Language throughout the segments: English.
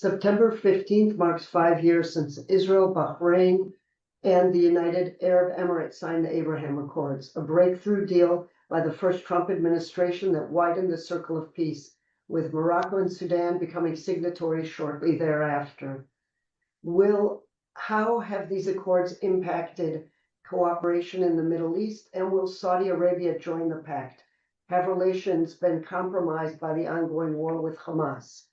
September 15th marks 5 years since Israel, Bahrain, and the United Arab Emirates signed the Abraham Accords, a breakthrough deal by the first Trump administration that widened the circle of peace, with Morocco and Sudan becoming signatories shortly thereafter. How have these accords impacted cooperation in the Middle East, and will Saudi Arabia join the pact? Have relations been compromised by the ongoing war with Hamas?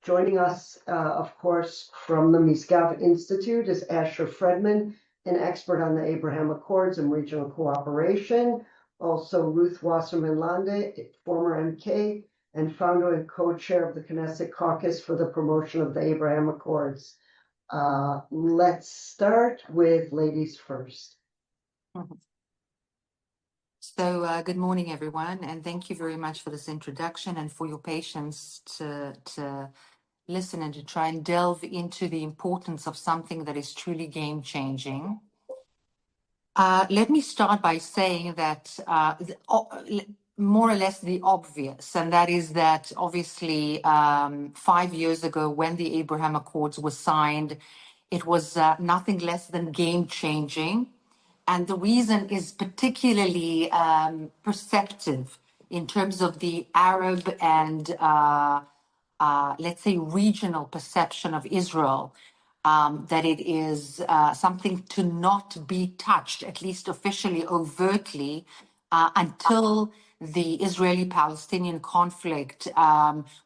Joining us, of course, from the Misgav Institute is Asher Fredman, an expert on the Abraham Accords and regional cooperation. Also, Ruth Wasserman Lande, former MK and founder and co-chair of the Knesset Caucus for the Promotion of the Abraham Accords. Let's start with ladies first. So good morning, everyone, and thank you very much for this introduction and for your patience to listen and to try and delve into the importance of something that is truly game-changing. Let me start by saying that more or less the obvious, and that is that obviously 5 years ago when the Abraham Accords were signed, it was nothing less than game-changing. And the reason is particularly perceptive in terms of the Arab and, let's say, regional perception of Israel, that it is something to not be touched, at least officially, overtly, until the Israeli-Palestinian conflict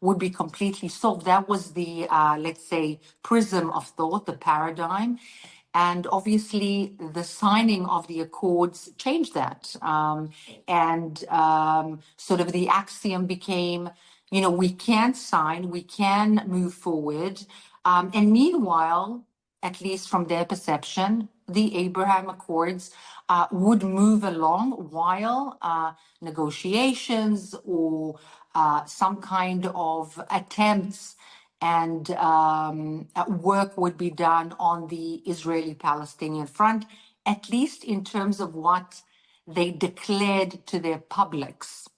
would be completely solved. That was the, let's say, prism of thought, the paradigm. And obviously, the signing of the accords changed that. Sort of the axiom became, we can sign, we can move forward. And meanwhile, at least from their perception, the Abraham Accords would move along while negotiations or some kind of attempts and work would be done on the Israeli-Palestinian front, at least in terms of what they declared to their publics.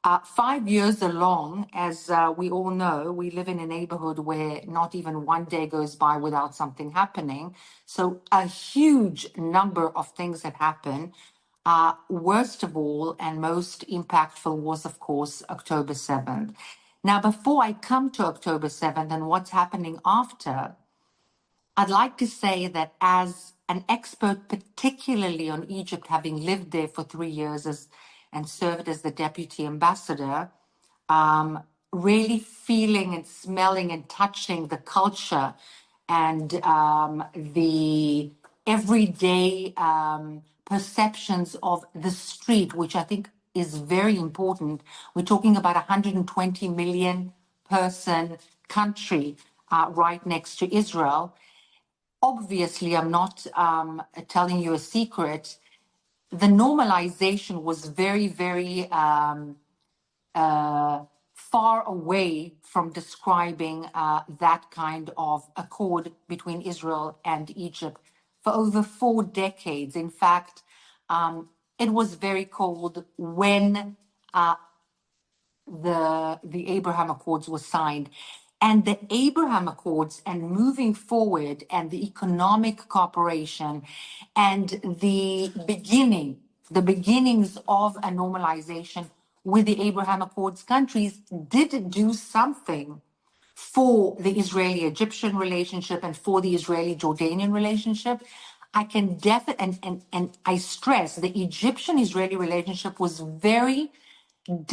5 years along, as we all know, we live in a neighborhood where not even one day goes by without something happening. So a huge number of things have happened. Worst of all and most impactful was, of course, October 7th. Now, before I come to October 7th and what's happening after, I'd like to say that as an expert, particularly on Egypt, having lived there for 3 years and served as the deputy ambassador, really feeling and smelling and touching the culture and the everyday perceptions of the street, which I think is very important. We're talking about 120 million person country right next to Israel. Obviously, I'm not telling you a secret. The normalization was very, very far away from describing that kind of accord between Israel and Egypt for over 4 decades. In fact, it was very cold when the Abraham Accords were signed. And the Abraham Accords and moving forward and the economic cooperation and the beginnings of a normalization with the Abraham Accords countries did do something for the Israeli-Egyptian relationship and for the Israeli-Jordanian relationship. I can and I stress the Egyptian-Israeli relationship was very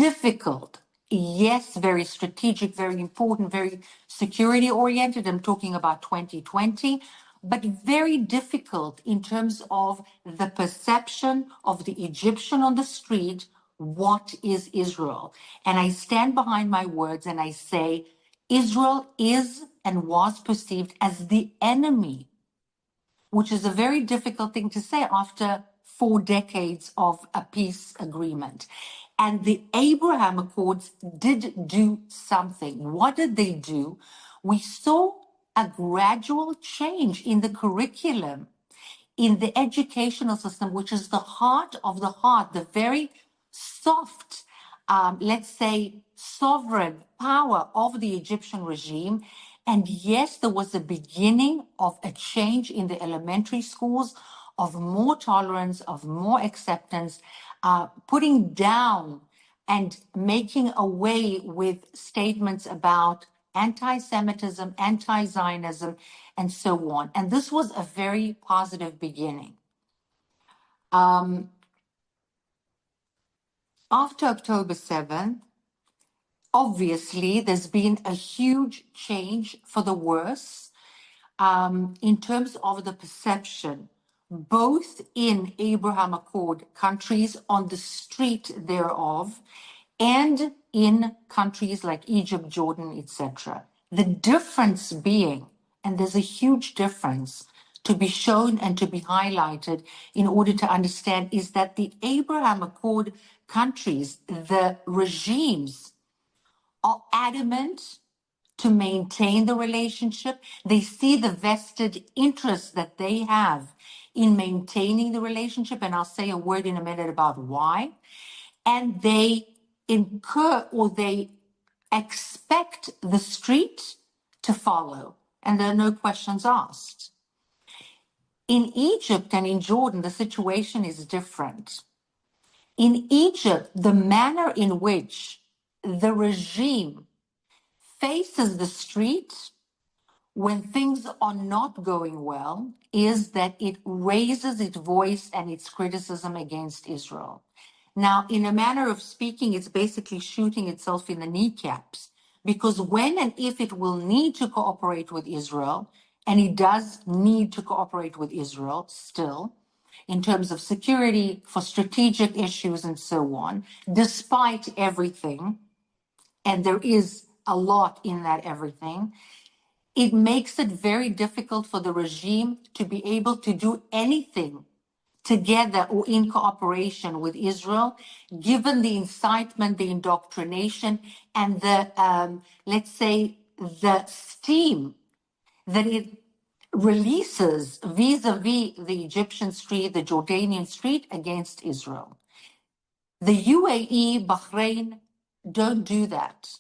difficult. Yes, very strategic, very important, very security-oriented. I'm talking about 2020, but very difficult in terms of the perception of the Egyptian on the street. What is Israel? And I stand behind my words and I say, Israel is and was perceived as the enemy, which is a very difficult thing to say after 4 decades of a peace agreement. And the Abraham Accords did do something. What did they do? We saw a gradual change in the curriculum, in the educational system, which is the heart of the heart, the very soft, let's say, sovereign power of the Egyptian regime. And yes, there was a beginning of a change in the elementary schools, of more tolerance, of more acceptance, putting down and making away with statements about anti-Semitism, anti-Zionism, and so on. And this was a very positive beginning. After October 7th, obviously, there's been a huge change for the worse in terms of the perception, both in Abraham Accord countries, on the street thereof, and in countries like Egypt, Jordan, etc. The difference being, and there's a huge difference to be shown and to be highlighted in order to understand, is that the Abraham Accord countries, the regimes, are adamant to maintain the relationship. They see the vested interest that they have in maintaining the relationship, and I'll say a word in a minute about why. And they incur, or they expect, the street to follow, and there are no questions asked. In Egypt and in Jordan, the situation is different. In Egypt, the manner in which the regime faces the street when things are not going well is that it raises its voice and its criticism against Israel. Now, in a manner of speaking, it's basically shooting itself in the kneecaps, because when and if it will need to cooperate with Israel, and it does need to cooperate with Israel still, in terms of security, for strategic issues and so on, despite everything, and there is a lot in that everything, it makes it very difficult for the regime to be able to do anything together or in cooperation with Israel, given the incitement, the indoctrination, and the, let's say, the steam that it releases vis-a-vis the Egyptian street, the Jordanian street, against Israel. The UAE, Bahrain don't do that.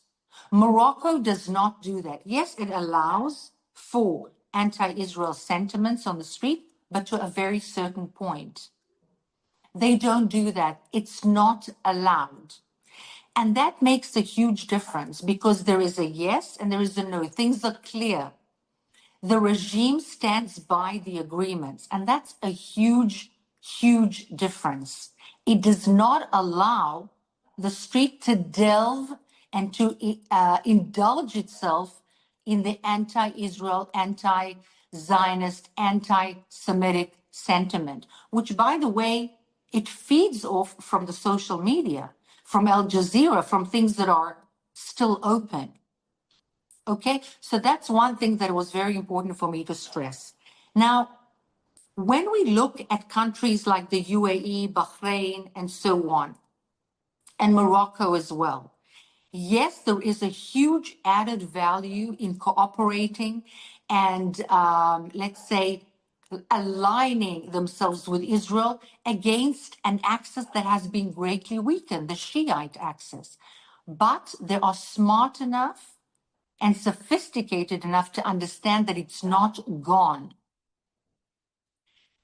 Morocco does not do that. Yes, it allows for anti-Israel sentiments on the street, but to a very certain point. They don't do that. It's not allowed. And that makes a huge difference, because there is a yes and there is a no. Things are clear. The regime stands by the agreements, and that's a huge, huge difference. It does not allow the street to delve and to indulge itself in the anti-Israel, anti-Zionist, anti-Semitic sentiment, which, by the way, it feeds off from the social media, from Al Jazeera, from things that are still open. Okay, so that's one thing that was very important for me to stress. Now, when we look at countries like the UAE, Bahrain, and so on, and Morocco as well, yes, there is a huge added value in cooperating and, let's say, aligning themselves with Israel against an axis that has been greatly weakened, the Shiite axis. But they are smart enough and sophisticated enough to understand that it's not gone.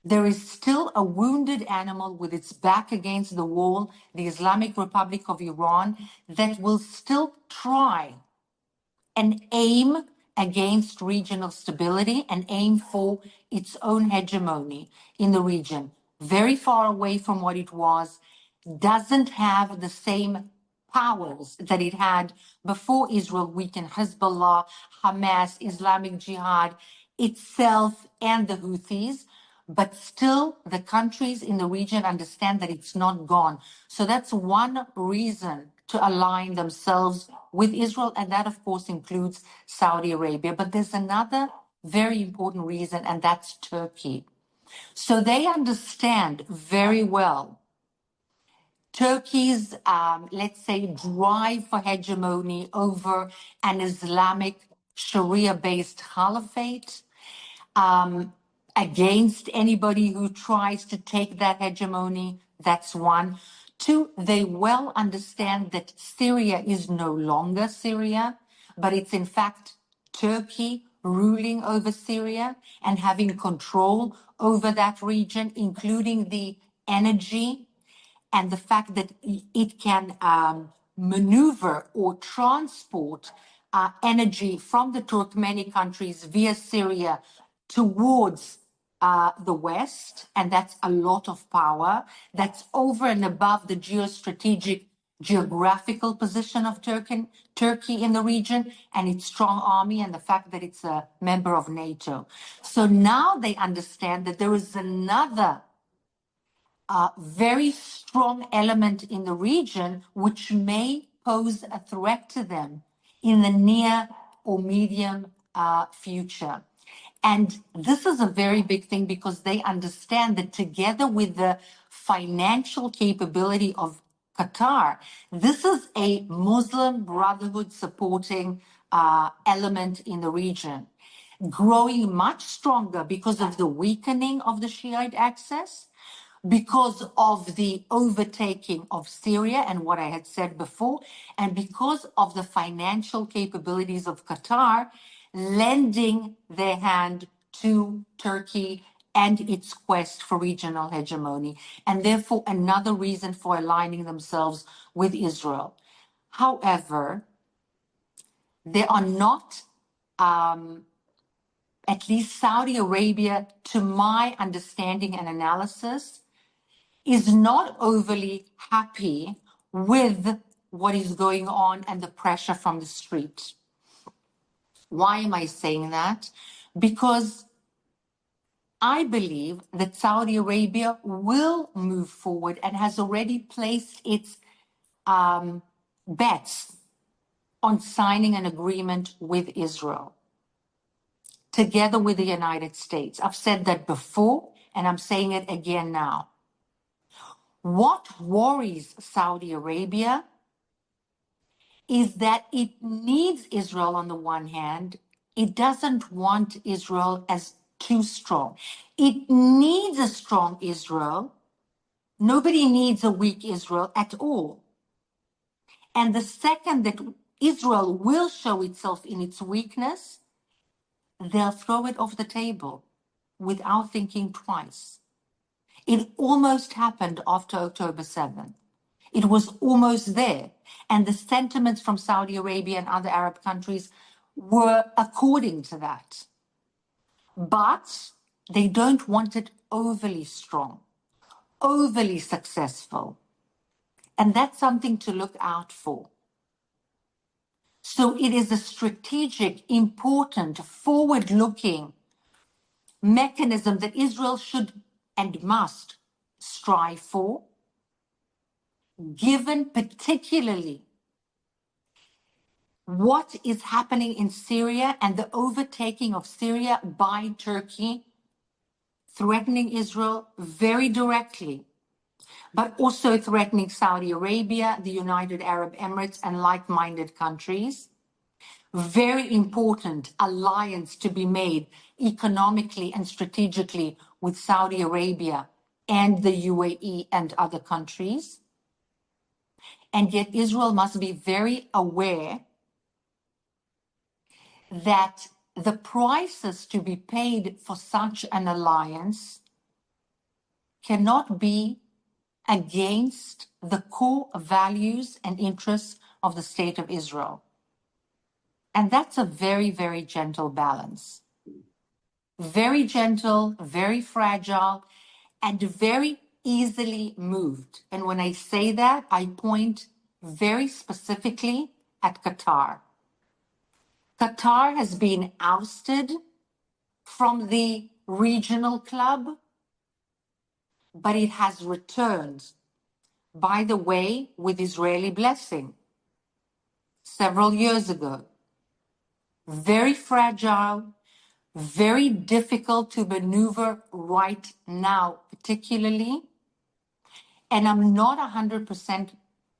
There is still a wounded animal with its back against the wall, the Islamic Republic of Iran, that will still try and aim against regional stability and aim for its own hegemony in the region. Very far away from what it was, doesn't have the same powers that it had before Israel weakened Hezbollah, Hamas, Islamic Jihad itself, and the Houthis. But still, the countries in the region understand that it's not gone. So that's one reason to align themselves with Israel, and that, of course, includes Saudi Arabia. But there's another very important reason, and that's Turkey. So they understand very well Turkey's, let's say, drive for hegemony over an Islamic Sharia-based caliphate, against anybody who tries to take that hegemony. That's one. Two, they well understand that Syria is no longer Syria, but it's in fact Turkey ruling over Syria and having control over that region, including the energy and the fact that it can maneuver or transport energy from the Turkmenic countries via Syria towards the West, and that's a lot of power. That's over and above the geostrategic geographical position of Turkey in the region and its strong army and the fact that it's a member of NATO. So now they understand that there is another very strong element in the region which may pose a threat to them in the near or medium future. And this is a very big thing because they understand that together with the financial capability of Qatar, this is a Muslim Brotherhood supporting element in the region, growing much stronger because of the weakening of the Shiite axis, because of the overtaking of Syria and what I had said before, and because of the financial capabilities of Qatar lending their hand to Turkey and its quest for regional hegemony, and therefore another reason for aligning themselves with Israel. However, they are not, at least Saudi Arabia, to my understanding and analysis, is not overly happy with what is going on and the pressure from the street. Why am I saying that? Because I believe that Saudi Arabia will move forward and has already placed its bets on signing an agreement with Israel, together with the United States. I've said that before, and I'm saying it again now. What worries Saudi Arabia is that it needs Israel on the one hand. It doesn't want Israel as too strong. It needs a strong Israel. Nobody needs a weak Israel at all. And the second that Israel will show itself in its weakness, they'll throw it off the table without thinking twice. It almost happened after October 7th. It was almost there. And the sentiments from Saudi Arabia and other Arab countries were according to that. But they don't want it overly strong, overly successful. And that's something to look out for. So it is a strategic, important, forward-looking mechanism that Israel should and must strive for, given particularly what is happening in Syria and the overtaking of Syria by Turkey, threatening Israel very directly, but also threatening Saudi Arabia, the United Arab Emirates, and like-minded countries. Very important alliance to be made economically and strategically with Saudi Arabia and the UAE and other countries. And yet Israel must be very aware that the prices to be paid for such an alliance cannot be against the core values and interests of the State of Israel. And that's a very, very gentle balance. Very gentle, very fragile, and very easily moved. And when I say that, I point very specifically at Qatar. Qatar has been ousted from the regional club, but it has returned, by the way, with Israeli blessing several years ago. Very fragile, very difficult to maneuver right now, particularly. And I'm not 100%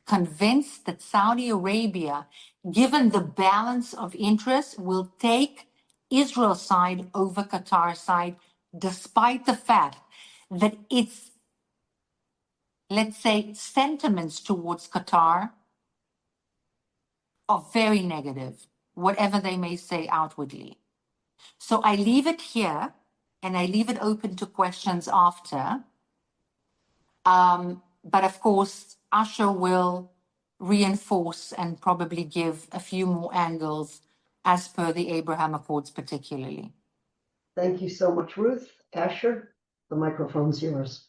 convinced that Saudi Arabia, given the balance of interests, will take Israel's side over Qatar's side, despite the fact that its, let's say, sentiments towards Qatar are very negative. whatever they may say outwardly. So I leave it here, and I leave it open to questions after. But of course, Asher will reinforce and probably give a few more angles as per the Abraham Accords particularly. Thank you so much, Ruth. Asher, the microphone's yours.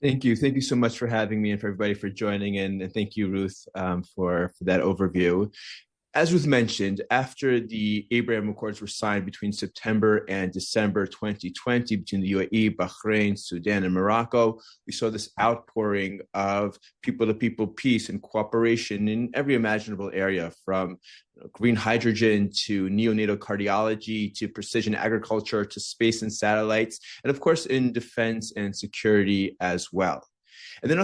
Thank you. Thank you so much for having me and for everybody for joining in. And thank you, Ruth, for that overview. As Ruth mentioned, after the Abraham Accords were signed between September and December 2020 between the UAE, Bahrain, Sudan, and Morocco, we saw this outpouring of people-to-people peace and cooperation in every imaginable area, from green hydrogen to neonatal cardiology to precision agriculture to space and satellites, and of course in defense and security as well. And then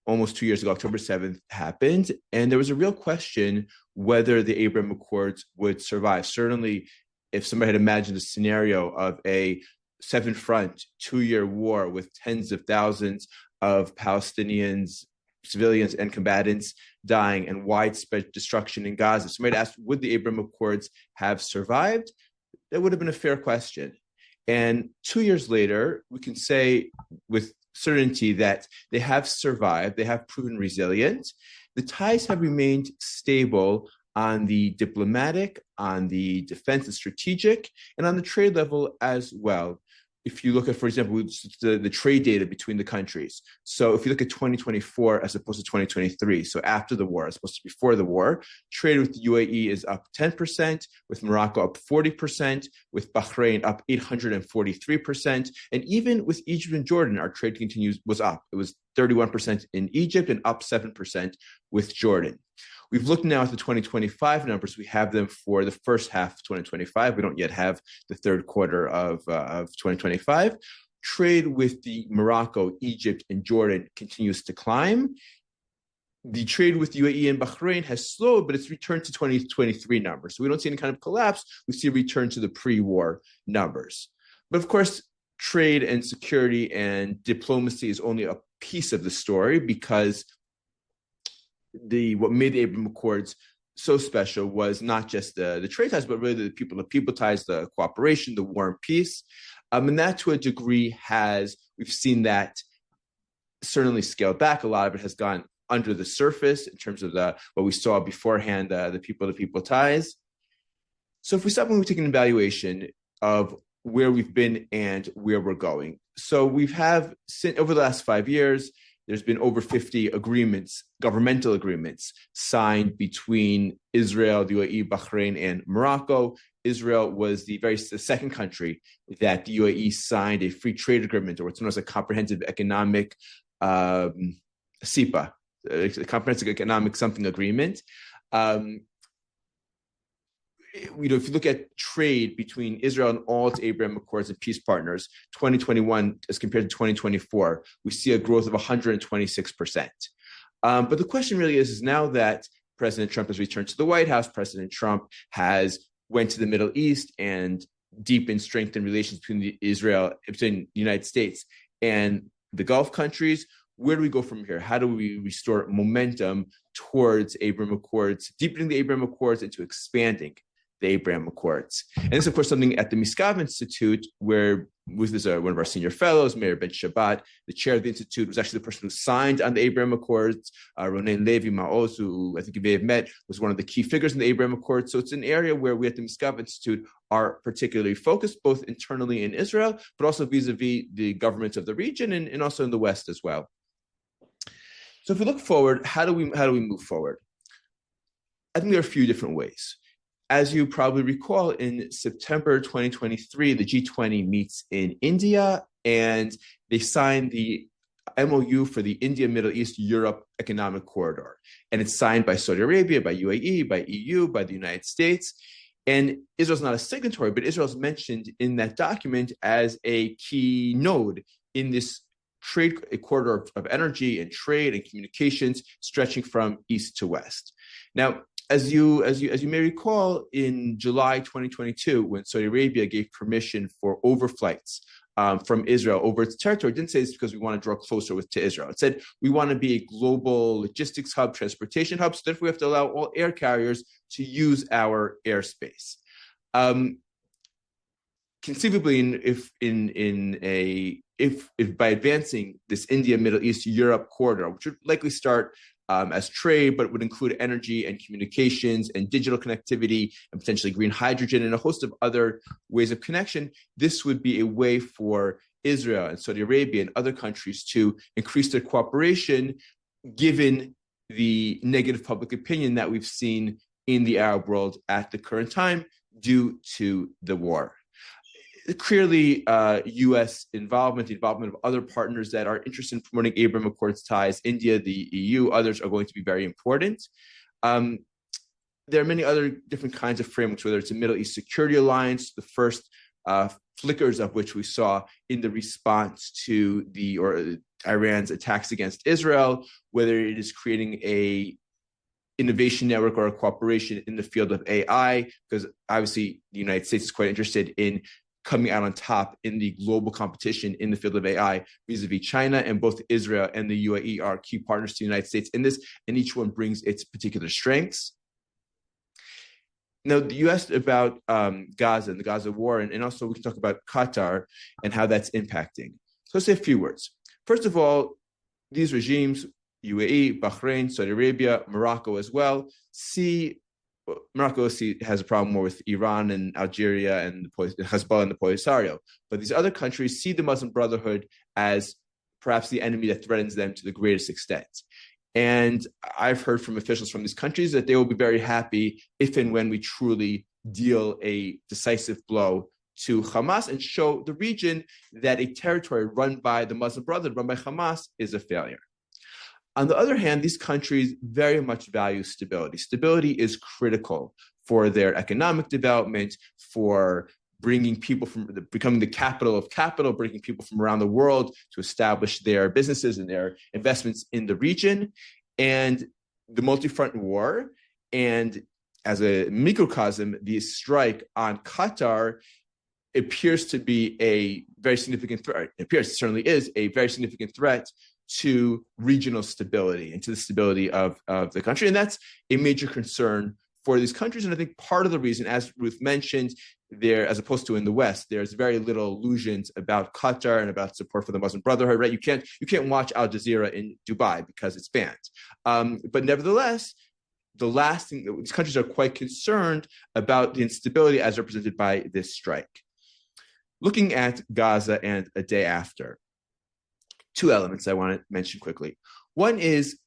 almost 2 years ago, October 7th happened, and there was a real question whether the Abraham Accords would survive. Certainly, if somebody had imagined a scenario of a seven-front, 2-year war with tens of thousands of Palestinians, civilians and combatants dying and widespread destruction in Gaza, somebody asked, would the Abraham Accords have survived? That would have been a fair question. And 2 years later, we can say with certainty that they have survived, they have proven resilient. The ties have remained stable on the diplomatic, on the defense and strategic, and on the trade level as well. If you look at, for example, the trade data between the countries. So if you look at 2024 as opposed to 2023, so after the war as opposed to before the war, trade with the UAE is up 10%, with Morocco up 40%, with Bahrain up 843%, and even with Egypt and Jordan, our trade was up. It was 31% in Egypt and up 7% with Jordan. We've looked now at the 2025 numbers. We have them for the first half of 2025. We don't yet have the third quarter of 2025. Trade with the Morocco, Egypt, and Jordan continues to climb. The trade with UAE and Bahrain has slowed, but it's returned to 2023 numbers. So we don't see any kind of collapse. We see a return to the pre-war numbers. But of course, trade and security and diplomacy is only a piece of the story, because what made the Abraham Accords so special was not just the trade ties, but really the people ties, the cooperation, the war and peace. And that to a degree we've seen that certainly scaled back. A lot of it has gone under the surface in terms of what we saw beforehand, the people-to-people ties. So if we stop when we take an evaluation of where we've been and where we're going. So over the last 5 years, there's been over 50 agreements, governmental agreements, signed between Israel, the UAE, Bahrain, and Morocco. Israel was the second country that the UAE signed a free trade agreement, or what's known as a comprehensive economic CEPA, a comprehensive economic something agreement. If you look at trade between Israel and all its Abraham Accords and peace partners, 2021 as compared to 2024, we see a growth of 126%. But the question really is now that President Trump has returned to the White House, President Trump went to the Middle East and deepened, strengthened relations between the United States and the Gulf countries. Where do we go from here? How do we restore momentum towards Abraham Accords, deepening the Abraham Accords into expanding the Abraham Accords? And this is, of course, something at the Miskav Institute, where one of our senior fellows, Meir Ben Shabbat, the chair of the institute, was actually the person who signed on the Abraham Accords. Ronen Levi Maoz, who I think you may have met, was one of the key figures in the Abraham Accords. So it's an area where we at the Miskav Institute are particularly focused, both internally in Israel, but also vis-a-vis the governments of the region and also in the West as well. So if we look forward, how do we move forward? I think there are a few different ways. As you probably recall, in September 2023, the G20 meets in India, and they signed the MOU for the India, Middle East, Europe Economic Corridor. And it's signed by Saudi Arabia, by UAE, by EU, by the United States. And Israel's not a signatory, but Israel's mentioned in that document as a key node in this a corridor of energy and trade and communications stretching from east to west. Now, as you may recall, in July 2022, when Saudi Arabia gave permission for overflights from Israel over its territory. It didn't say this because we want to draw closer to Israel. It said we want to be a global logistics hub, transportation hub, so therefore we have to allow all air carriers to use our airspace. Conceivably, if by advancing this India, Middle East, Europe corridor, which would likely start as trade, but would include energy and communications and digital connectivity and potentially green hydrogen and a host of other ways of connection, this would be a way for Israel and Saudi Arabia and other countries to increase their cooperation, given the negative public opinion that we've seen in the Arab world at the current time due to the war. Clearly, U.S. involvement, the involvement of other partners that are interested in promoting Abraham Accords ties, India, the EU, others are going to be very important. There are many other different kinds of frameworks, whether it's a Middle East Security Alliance, the first flickers of which we saw in the response to Iran's attacks against Israel, whether it is creating a innovation network or a cooperation in the field of AI, because obviously the United States is quite interested in coming out on top in the global competition in the field of AI vis-a-vis China, and both Israel and the UAE are key partners to the United States in this, and each one brings its particular strengths. Now, you asked about Gaza and the Gaza war, and also we can talk about Qatar and how that's impacting. So let's say a few words. First of all, these regimes, UAE, Bahrain, Saudi Arabia, Morocco as well, Morocco has a problem more with Iran and Algeria and Hezbollah and the Polisario. But these other countries see the Muslim Brotherhood as perhaps the enemy that threatens them to the greatest extent. And I've heard from officials from these countries that they will be very happy if and when we truly deal a decisive blow to Hamas and show the region that a territory run by the Muslim Brotherhood, run by Hamas, is a failure. On the other hand, these countries very much value stability. Stability is critical for their economic development, for bringing people becoming the capital of capital, bringing people from around the world to establish their businesses and their investments in the region. And the multi-front war, and as a microcosm, the strike on Qatar appears to be a very significant threat. It certainly is a very significant threat to regional stability and to the stability of the country. And that's a major concern for these countries. And I think part of the reason, as Ruth mentioned, there, as opposed to in the West, there's very little illusions about Qatar and about support for the Muslim Brotherhood, right? You can't watch Al Jazeera in Dubai because it's banned. But nevertheless, the last thing, these countries are quite concerned about the instability as represented by this strike. Looking at Gaza and a day after, two elements I want to mention quickly. One is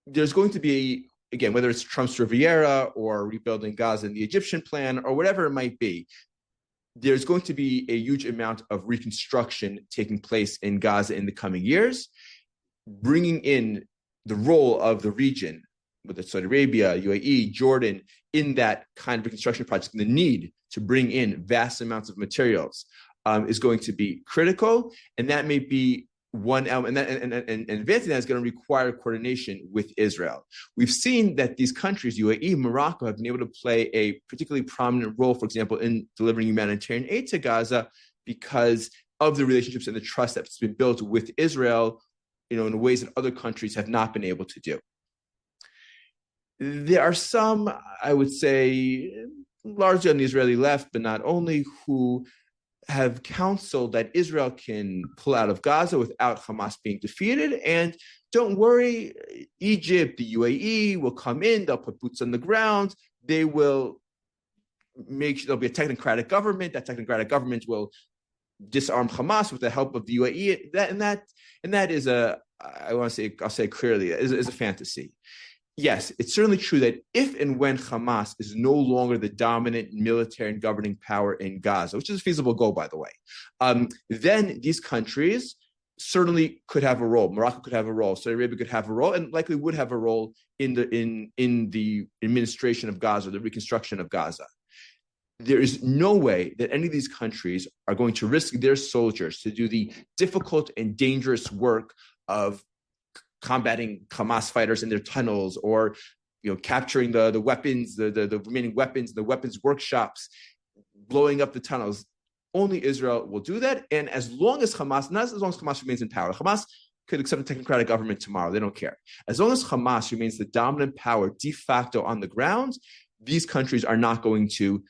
there's going to be, again, whether it's Trump's Riviera or rebuilding Gaza in the Egyptian plan or whatever it might be, there's going to be a huge amount of reconstruction taking place in Gaza in the coming years, bringing in the role of the region, whether it's Saudi Arabia, UAE, Jordan, in that kind of reconstruction project, and the need to bring in vast amounts of materials is going to be critical, and that may be one element, and advancing that is going to require coordination with Israel. We've seen that these countries, UAE, Morocco, have been able to play a particularly prominent role, for example, in delivering humanitarian aid to Gaza because of the relationships and the trust that's been built with Israel, in ways that other countries have not been able to do. There are some, I would say, largely on the Israeli left, but not only, who have counseled that Israel can pull out of Gaza without Hamas being defeated. And don't worry, Egypt, the UAE will come in, they'll put boots on the ground, they will make sure there'll be a technocratic government. That technocratic government will disarm Hamas with the help of the UAE. That is I'll say clearly, is a fantasy. Yes, it's certainly true that if and when Hamas is no longer the dominant military and governing power in Gaza, which is a feasible goal, by the way, then these countries certainly could have a role. Morocco could have a role. Saudi Arabia could have a role, and likely would have a role in the administration of Gaza, the reconstruction of Gaza. There is no way that any of these countries are going to risk their soldiers to do the difficult and dangerous work of combating Hamas fighters in their tunnels, or capturing the weapons, the remaining weapons, the weapons workshops, blowing up the tunnels, only Israel will do that. And as long as Hamas, not as long as Hamas remains in power, Hamas could accept a technocratic government tomorrow. They don't care. As long as Hamas remains the dominant power de facto on the ground, these countries are not going to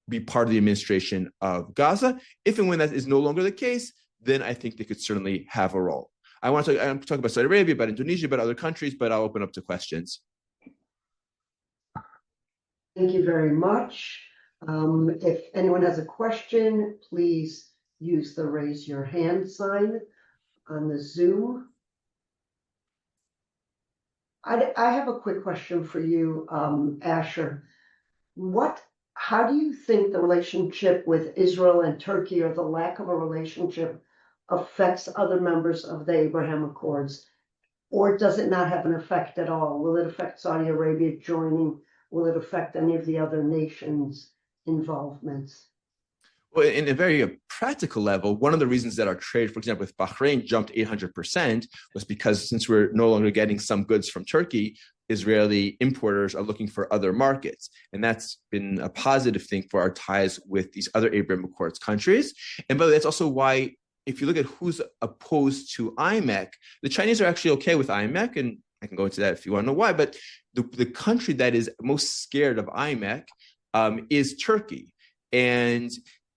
be part of the administration of Gaza. If and when that is no longer the case, then I think they could certainly have a role. I'm talking about Saudi Arabia, about Indonesia, about other countries, but I'll open up to questions. Thank you very much. If anyone has a question, please use the raise your hand sign on the Zoom. I have a quick question for you, Asher. How do you think the relationship with Israel and Turkey, or the lack of a relationship, affects other members of the Abraham Accords? Or does it not have an effect at all? Will it affect Saudi Arabia joining? Will it affect any of the other nations' involvements? Well, in a very practical level, one of the reasons that our trade, for example, with Bahrain jumped 800% was because since we're no longer getting some goods from Turkey, Israeli importers are looking for other markets. And that's been a positive thing for our ties with these other Abraham Accords countries. And by the way, that's also why, if you look at who's opposed to IMEC, the Chinese are actually okay with IMEC, and I can go into that if you want to know why, but the country that is most scared of IMEC is Turkey. And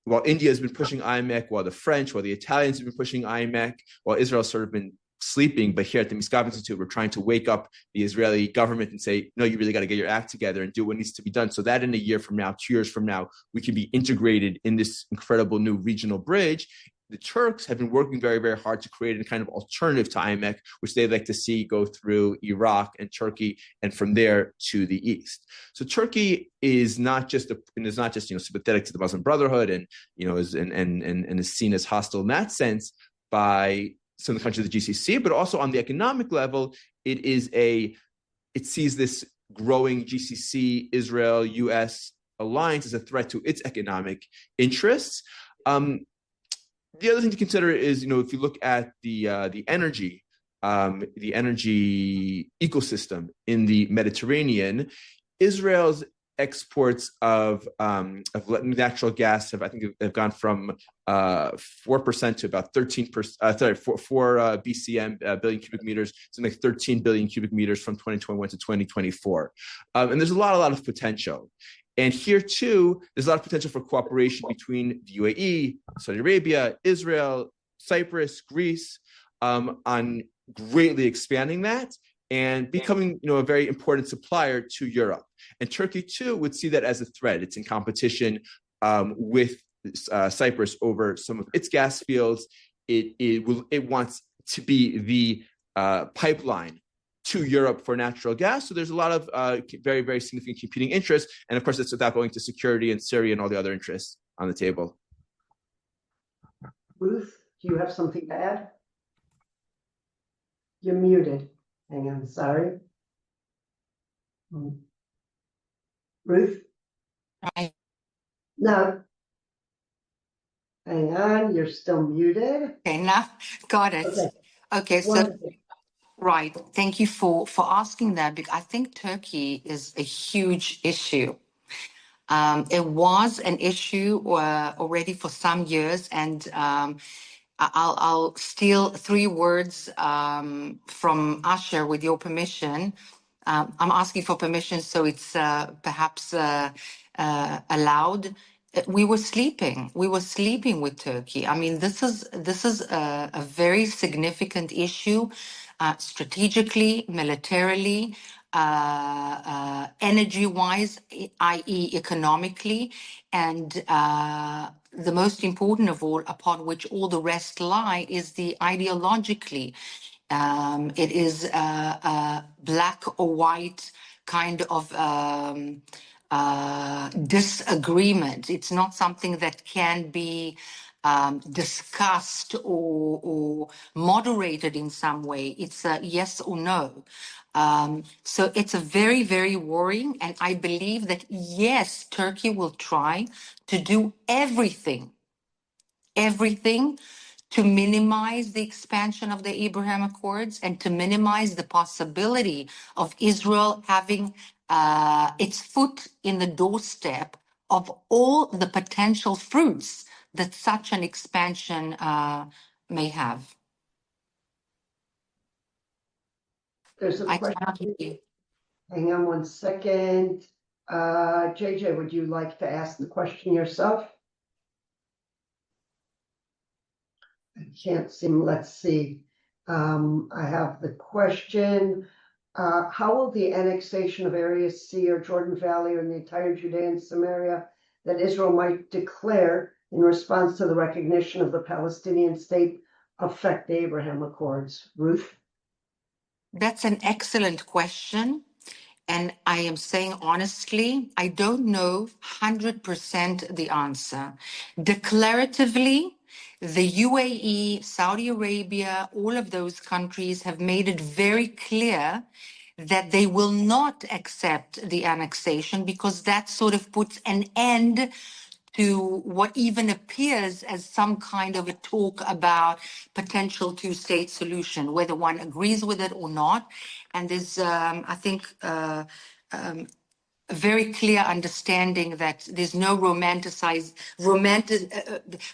while India has been pushing IMEC, while the French, while the Italians have been pushing IMEC, while Israel's sort of been sleeping, but here at the Miskov Institute, we're trying to wake up the Israeli government and say, no, you really got to get your act together and do what needs to be done so that in a year from now, 2 years from now, we can be integrated in this incredible new regional bridge. The Turks have been working very, very hard to create a kind of alternative to IMEC, which they'd like to see go through Iraq and Turkey, and from there to the east. So Turkey is not just sympathetic to the Muslim Brotherhood and is seen as hostile in that sense by some of the countries of the GCC, but also on the economic level, it sees this growing GCC, Israel, U.S. alliance as a threat to its economic interests. The other thing to consider is, if you look at the energy ecosystem in the Mediterranean, Israel's exports of natural gas have gone from 4% to about 13%. 4 BCM billion cubic meters to like 13 billion cubic meters from 2021 to 2024, and there's a lot of potential. And here, too, there's a lot of potential for cooperation between the UAE, Saudi Arabia, Israel, Cyprus, Greece, on greatly expanding that and becoming, a very important supplier to Europe. And Turkey, too, would see that as a threat. It's in competition with Cyprus over some of its gas fields. It wants to be the pipeline to Europe for natural gas. So there's a lot of very, very significant competing interests. And of course, it's without going to security and Syria and all the other interests on the table. Ruth, do you have something to add? You're muted. Hang on, sorry. Ruth? No. Hang on, you're still muted. Okay, now got it. Okay, so Wonderful. Right. Thank you for asking that, because I think Turkey is a huge issue. It was an issue already for some years, and I'll steal 3 words from Asher with your permission. I'm asking for permission, so it's perhaps allowed. We were sleeping. We were sleeping with Turkey. I mean, this is a very significant issue, strategically, militarily, energy-wise, i.e., economically, and the most important of all, upon which all the rest lie, is the ideologically. It is a black or white kind of disagreement. It's not something that can be discussed or moderated in some way. It's a yes or no. So it's a very, very worrying, and I believe that yes, Turkey will try to do everything to minimize the expansion of the Abraham Accords and to minimize the possibility of Israel having its foot in the doorstep of all the potential fruits that such an expansion may have. There's a I question. cannot hear you. Hang on one second. JJ, would you like to ask the question yourself? I can't seem, let's see. I have the question. How will the annexation of Area C or Jordan Valley or the entire Judean Samaria that Israel might declare in response to the recognition of the Palestinian state affect the Abraham Accords? Ruth? That's an excellent question. And I am saying honestly, I don't know 100% the answer. Declaratively, the UAE, Saudi Arabia, all of those countries have made it very clear that they will not accept the annexation because that sort of puts an end to what even appears as some kind of a talk about potential two-state solution, whether one agrees with it or not. And there's, I think, a very clear understanding that there's no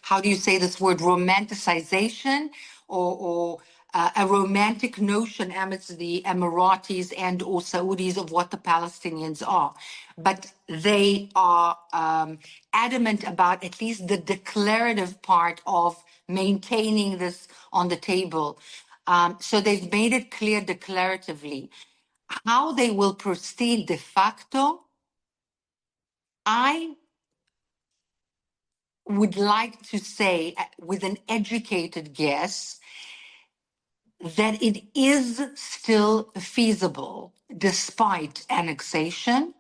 how do you say this word, romanticization or a romantic notion amidst the Emiratis and or Saudis of what the Palestinians are. But they are adamant about at least the declarative part of maintaining this on the table. So they've made it clear declaratively. How they will proceed de facto, I would like to say with an educated guess that it is still feasible despite annexation.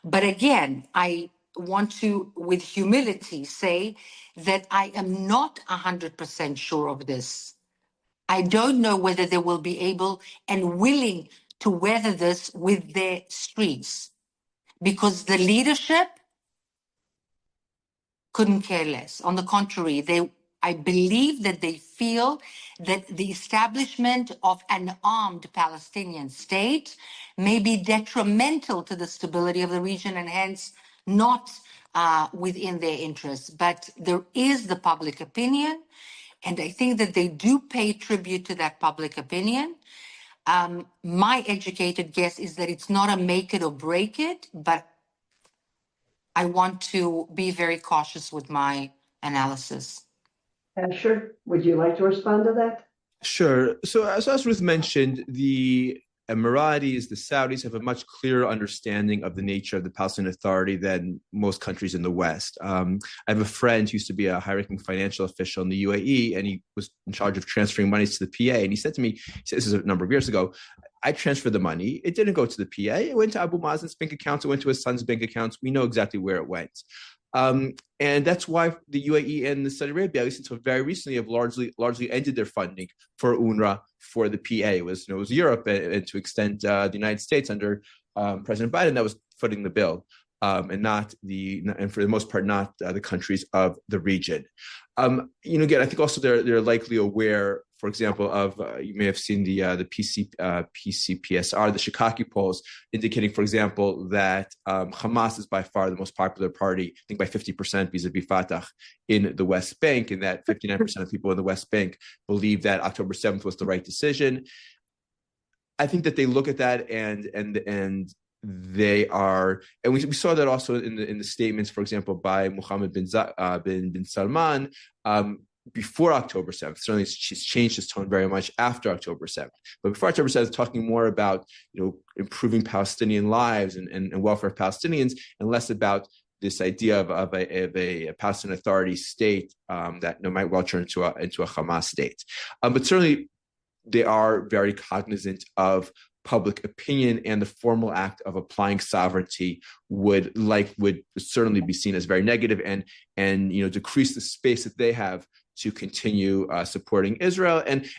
But again, I want to, with humility, say that I am not 100% sure of this. I don't know whether they will be able and willing to weather this with their streets, because the leadership couldn't care less. On the contrary, I believe that they feel that the establishment of an armed Palestinian state may be detrimental to the stability of the region and hence not within their interests. But there is the public opinion, and I think that they do pay tribute to that public opinion. My educated guess is that it's not a make it or break it, but I want to be very cautious with my analysis. Asher, would you like to respond to that? Sure. So as Ruth mentioned, the Emiratis, the Saudis have a much clearer understanding of the nature of the Palestinian Authority than most countries in the West. I have a friend who used to be a high-ranking financial official in the UAE, and he was in charge of transferring monies to the PA. And he said to me, this is a number of years ago, I transferred the money. It didn't go to the PA. It went to Abu Mazen's bank accounts. It went to his son's bank accounts. We know exactly where it went. And that's why the UAE and the Saudi Arabia, at least until very recently, have largely ended their funding for UNRWA for the PA. It was Europe and to extent the United States under President Biden that was footing the bill, and for the most part not the countries of the region. Again, I think also they're likely aware, for example, of you may have seen the PCPSR, the Shikaki polls, indicating, for example, that Hamas is by far the most popular party, I think by 50% vis-a-vis Fatah in the West Bank, and that 59% of people in the West Bank believe that October 7th was the right decision. I think that they look at that and they are, and we saw that also in the statements, for example, by Mohammed bin Salman before October 7th. Certainly, she's changed his tone very much after October 7th. But before October 7th, talking more about improving Palestinian lives and welfare of Palestinians, and less about this idea of a Palestinian Authority state that might well turn into a Hamas state. But certainly, they are very cognizant of public opinion, and the formal act of applying sovereignty would certainly be seen as very negative and decrease the space that they have to continue supporting Israel. And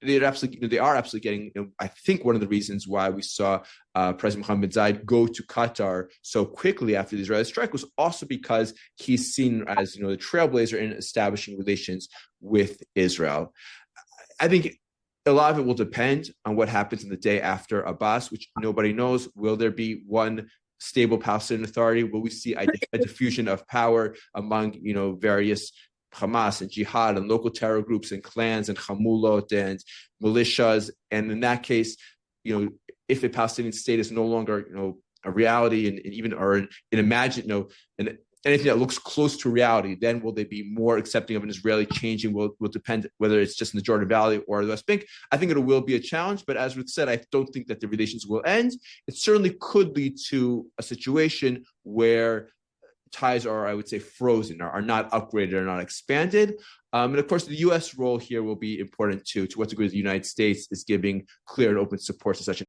they are absolutely getting, I think one of the reasons why we saw President Mohammed bin Zayed go to Qatar so quickly after the Israeli strike was also because he's seen as the trailblazer in establishing relations with Israel. I think a lot of it will depend on what happens in the day after Abbas, which nobody knows. Will there be one stable Palestinian Authority? Will we see a diffusion of power among various Hamas and jihad and local terror groups and clans and hamulot and militias. And in that case, if a Palestinian state is no longer, a reality and even or an imagined, and anything that looks close to reality, then will they be more accepting of an Israeli changing? Will depend whether it's just in the Jordan Valley or the West Bank. I think it will be a challenge, but as Ruth said, I don't think that the relations will end. It certainly could lead to a situation where ties are, I would say, frozen, are not upgraded, are not expanded. And of course, the U.S. role here will be important too. To what degree the United States is giving clear and open support to such an